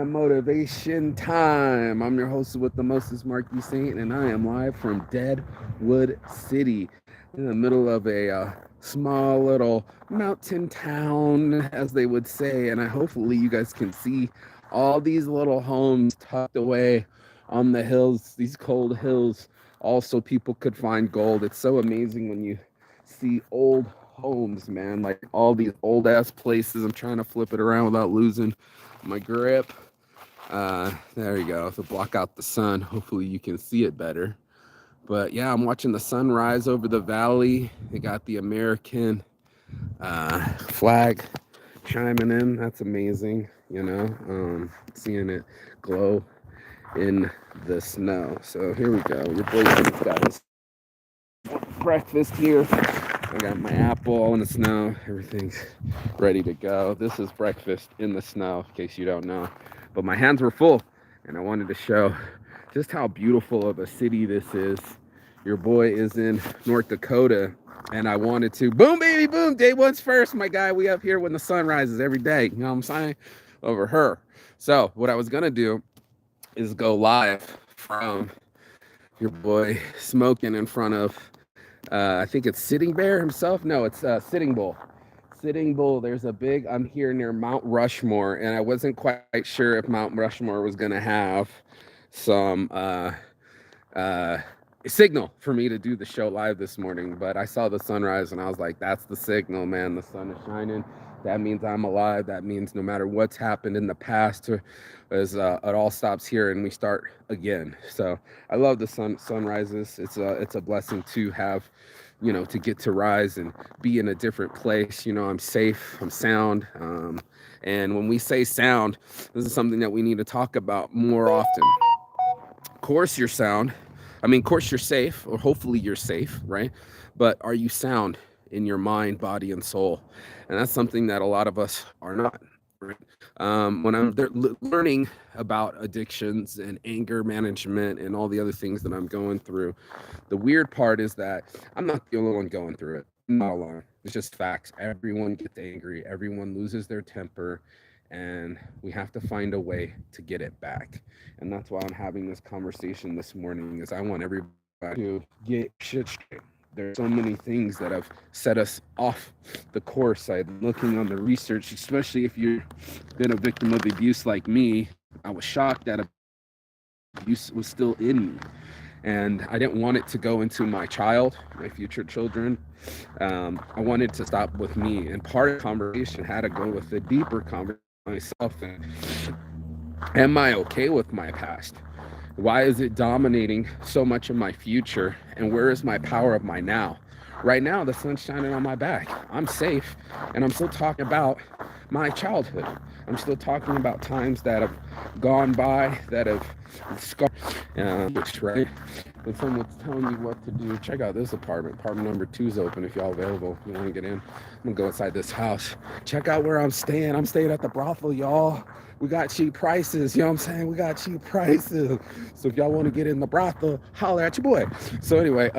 Motivation time. I'm your host with the mostest, Marky Saint, and I am live from Deadwood City, in the middle of a small little mountain town, as they would say. And hopefully you guys can see all these little homes tucked away on the hills, these cold hills. Also, people could find gold. It's so amazing when you see old homes, man. Like all these old ass places. I'm trying to flip it around without losing my grip. There you go. To block out the sun, hopefully you can see it better. But yeah, I'm watching the sun rise over the valley. They got the American flag chiming in. That's amazing. Seeing it glow in the snow. So here we go. Your boy's got his breakfast here. I got my apple in the snow. Everything's ready to go. This is breakfast in the snow, in case you don't know. But my hands were full, and I wanted to show just how beautiful of a city this is. Your boy is in North Dakota, and I wanted to boom, baby, boom. Day one's first, my guy. We up here when the sun rises every day. You know what I'm saying? Over her. So what I was gonna do is go live from your boy smoking in front of I think it's Sitting Bear himself. No, it's Sitting Bull. Sitting Bull. There's a big. I'm here near Mount Rushmore, and I wasn't quite sure if Mount Rushmore was gonna have some uh, signal for me to do the show live this morning. But I saw the sunrise, and I was like, "That's the signal, man. The sun is shining. That means I'm alive. That means no matter what's happened in the past, it all stops here and we start again." So I love the sunrises. It's a blessing to have, to get to rise and be in a different place. I'm safe. I'm sound. And when we say sound, this is something that we need to talk about more often. Of course, you're sound. Of course, you're safe, or hopefully you're safe, right? But are you sound in your mind, body, and soul? And that's something that a lot of us are not. Right? When I'm learning about addictions and anger management and all the other things that I'm going through, the weird part is that I'm not the only one going through it. I'm not alone. It's just facts. Everyone gets angry. Everyone loses their temper. And we have to find a way to get it back. And that's why I'm having this conversation this morning, is I want everybody to get shit straight. There's so many things that have set us off the course. I'm looking on the research, especially if you've been a victim of abuse like me. I was shocked that abuse was still in me. And I didn't want it to go into my child, my future children. I wanted to stop with me. And part of the conversation had to go with the deeper conversation myself. And am I okay with my past? Why is it dominating so much of my future? And where is my power of my now? Right now, the sun's shining on my back. I'm safe, and I'm still talking about my childhood. I'm still talking about times that have gone by, that have scarred, right? When someone's telling you what to do, check out this apartment. Apartment number 2 is open if y'all available. If you want to get in, I'm gonna go inside this house. Check out where I'm staying. I'm staying at the brothel, y'all. We got cheap prices. You know what I'm saying? We got cheap prices. So if y'all want to get in the brothel, holler at your boy. So anyway,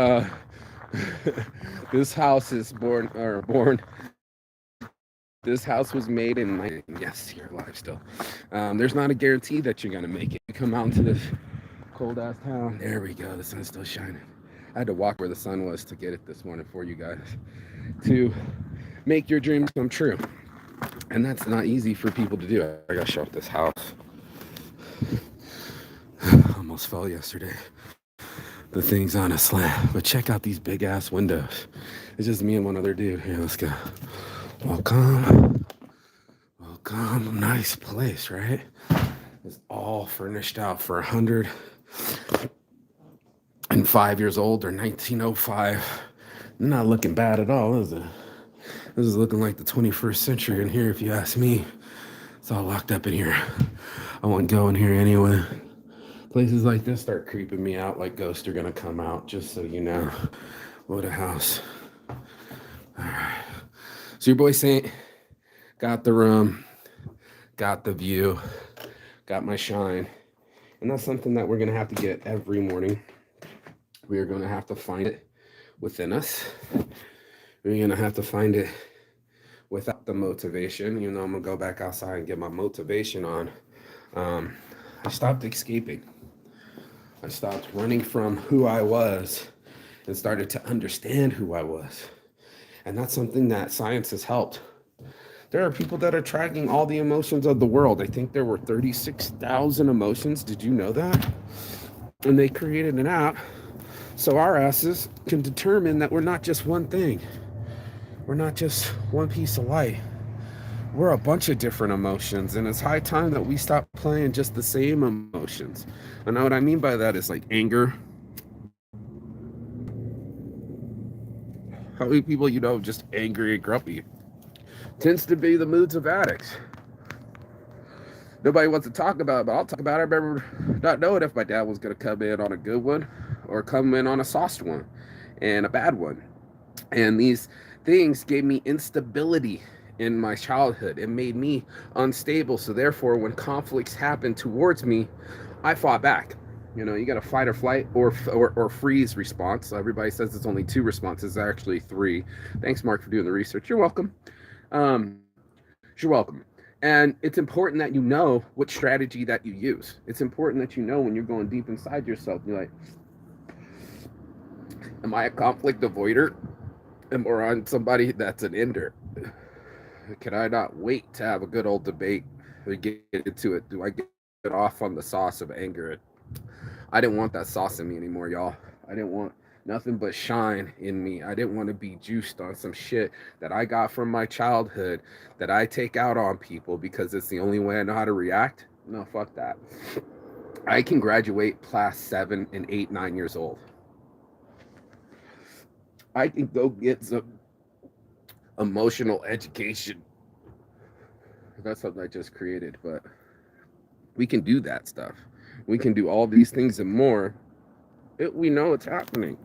this house is born. This house was made in, yes, you're alive still. There's not a guarantee that you're gonna make it. You come out into this cold ass town. There we go. The sun's still shining. I had to walk where the sun was to get it this morning for you guys, to make your dreams come true. And that's not easy for people to do. I gotta show up this house. Almost fell yesterday. The thing's on a slant. But check out these big ass windows. It's just me and one other dude. Here, let's go. Welcome. Welcome. Nice place, right? It's all furnished out for 105 years old, or 1905. Not looking bad at all, is it? This is looking like the 21st century in here, if you ask me. It's all locked up in here. I won't go in here anyway. Places like this start creeping me out, like ghosts are gonna come out, just so you know. What a house. All right. So your boy Saint got the room, got the view, got my shine. And that's something that we're gonna have to get every morning. We are gonna have to find it within us. We're gonna have to find it without the motivation. I'm gonna go back outside and get my motivation on. I stopped escaping. I stopped running from who I was and started to understand who I was. And that's something that science has helped. There are people that are tracking all the emotions of the world. I think there were 36,000 emotions. Did you know that? And they created an app so our asses can determine that we're not just one thing. We're not just one piece of light. We're a bunch of different emotions, and it's high time that we stop playing just the same emotions. And what I mean by that is like anger. How many people you know just angry and grumpy? Tends to be the moods of addicts. Nobody wants to talk about it, but I'll talk about it. I remember not knowing if my dad was going to come in on a good one or come in on a sauced one and a bad one. And these things gave me instability in my childhood. It made me unstable. So therefore, when conflicts happened towards me, I fought back. You know, you got a fight or flight or freeze response. Everybody says it's only 2 responses, actually 3. Thanks, Mark, for doing the research. You're welcome. You're welcome. And it's important that you know what strategy that you use. It's important that you know when you're going deep inside yourself. You're like, am I a conflict avoider? Or on somebody that's an ender? Can I not wait to have a good old debate or get into it? Do I get off on the sauce of anger? I didn't want that sauce in me anymore, y'all. I didn't want nothing but shine in me. I didn't want to be juiced on some shit that I got from my childhood that I take out on people because it's the only way I know how to react. No, fuck that. I can graduate class 7 and 8, 9 years old. I can go get some emotional education. That's something I just created, but we can do that stuff. We can do all these things and more. We know it's happening.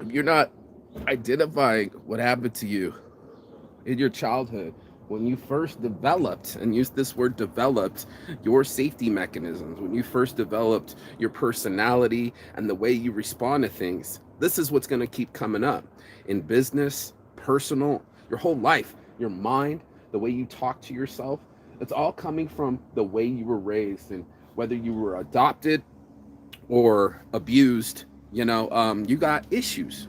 If you're not identifying what happened to you in your childhood, when you first developed, and use this word developed, your safety mechanisms, when you first developed your personality and the way you respond to things, this is what's going to keep coming up in business, personal, your whole life, your mind, the way you talk to yourself. It's all coming from the way you were raised, and whether you were adopted or abused, you got issues.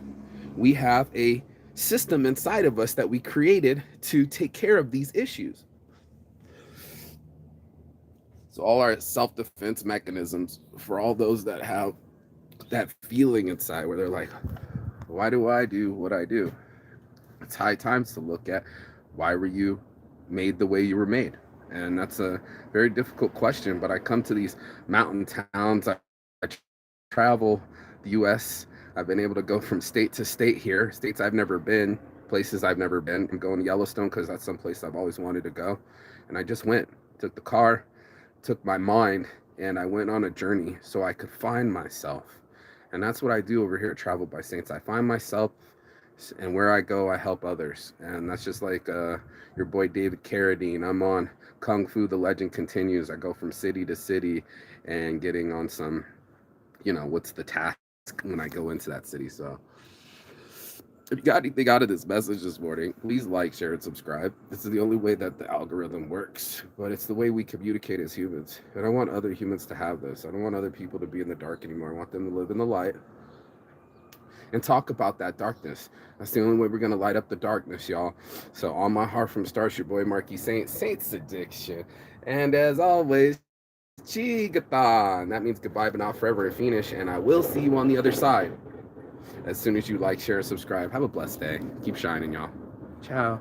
We have a system inside of us that we created to take care of these issues. So all our self-defense mechanisms, for all those that have that feeling inside where they're like, why do I do what I do? It's high times to look at, why were you made the way you were made? And that's a very difficult question, but I come to these mountain towns. I travel the U.S. I've been able to go from state to state here, states I've never been, places I've never been. I'm going to Yellowstone because that's someplace I've always wanted to go. And I just went, took the car, took my mind, and I went on a journey so I could find myself. And that's what I do over here at Travel by Saints. I find myself, and where I go, I help others. And that's just like your boy David Carradine. I'm on Kung Fu, The Legend Continues. I go from city to city and getting on some, what's the task when I go into that city. So if you got anything out of this message this morning, please like, share, and subscribe. This is the only way that the algorithm works, but it's the way we communicate as humans. And I want other humans to have this. I don't want other people to be in the dark anymore. I want them to live in the light and talk about that darkness. That's the only way we're going to light up the darkness, y'all. So on my heart from stars, your boy Marky Saint, Saints Addiction. And as always, Chigathon. That means goodbye, but not forever and finish. And I will see you on the other side as soon as you like, share, and subscribe. Have a blessed day. Keep shining, y'all. Ciao.